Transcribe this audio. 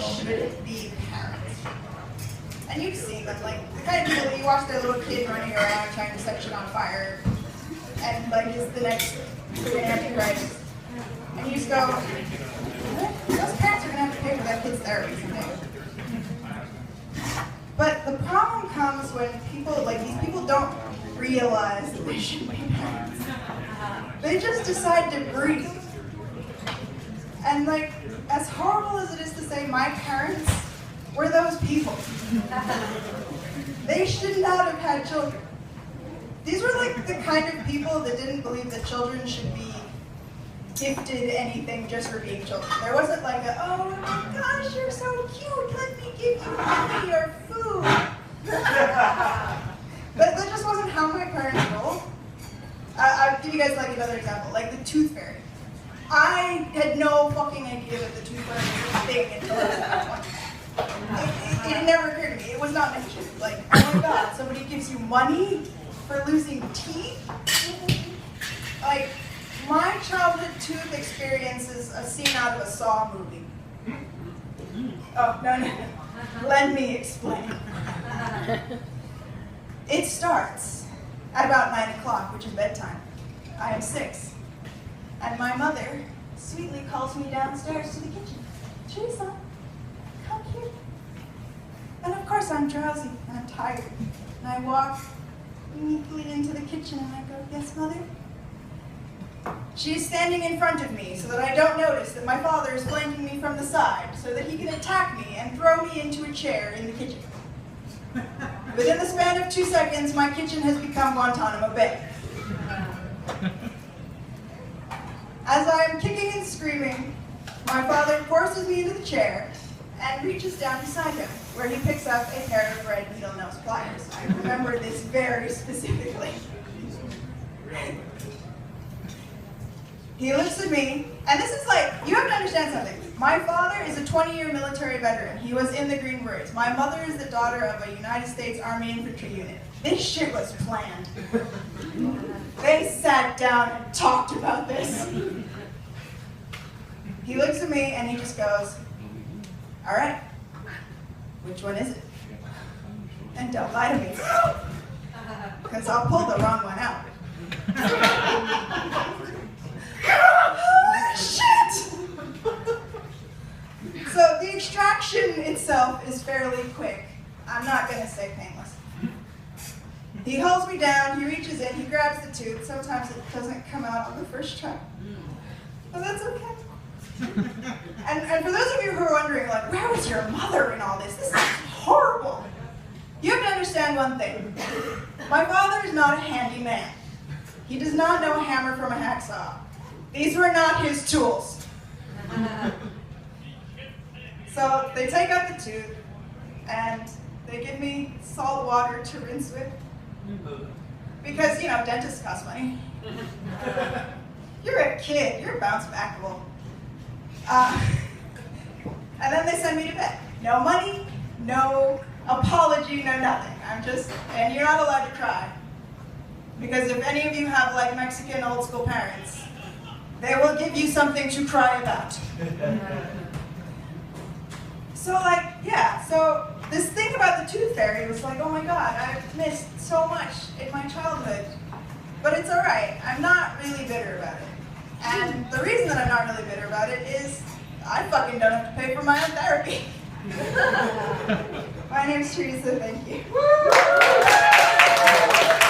should it be parents? And you've seen them, like the kind of people that you watch their little kid running around trying to set shit on fire, and like is the next Antichrist. And you just go, those parents are gonna have to pay for that kid's therapy someday. But the problem comes when people, like these people don't realize that they should be parents. They just decide to breed. And like, as horrible as it is to say my parents were those people. They should not have had children. These were like the kind of people that didn't believe that children should be gifted anything just for being children. There wasn't like a, oh my gosh, you're so cute, let me give you money or food. That just wasn't how my parents rolled. I'll give you guys like another example, like the tooth fairy. I had no fucking idea that the tooth fairy was a thing until I was about 20. It never occurred to me. It was not mentioned. Like, oh my god, somebody gives you money for losing teeth? Like, my childhood tooth experience is a scene out of a Saw movie. Oh, no. Let me explain. It starts at about 9 o'clock, which is bedtime. I am 6. And my mother sweetly calls me downstairs to the kitchen. Teresa, come here. And of course I'm drowsy and I'm tired. And I walk meekly into the kitchen and I go, yes, Mother? She's standing in front of me so that I don't notice that my father is flanking me from the side so that he can attack me and throw me into a chair in the kitchen. Within the span of 2 seconds, my kitchen has become Guantanamo Bay. As I am kicking and screaming, my father forces me into the chair and reaches down beside him, where he picks up a pair of red needle-nose pliers. I remember this very specifically. He looks at me, and this is like, you have to understand something. My father is a 20-year military veteran. He was in the Green Berets. My mother is the daughter of a United States Army infantry unit. This shit was planned. They sat down and talked about this. He looks at me and he just goes, all right, which one is it? And don't lie to me, because I'll pull the wrong one out. Oh, shit! So the extraction itself is fairly quick. I'm not going to say painless. He holds me down, he reaches in, he grabs the tooth. Sometimes it doesn't come out on the first try. But that's okay. And for those of you who are wondering, like, where was your mother in all this? This is horrible. You have to understand one thing. My father is not a handy man. He does not know a hammer from a hacksaw. These were not his tools. So they take out the tooth, and they give me salt water to rinse with. Because, you know, dentists cost money. You're a kid, you're bounce backable. And then they send me to bed. No money, no apology, no nothing. And you're not allowed to cry. Because if any of you have like Mexican old school parents, they will give you something to cry about. So like, yeah, so this thing about the tooth fairy was like, oh my god, I've missed so much in my childhood. But it's alright, I'm not really bitter about it. And the reason that I'm not really bitter about it is I fucking don't have to pay for my own therapy. My name's Teresa, thank you.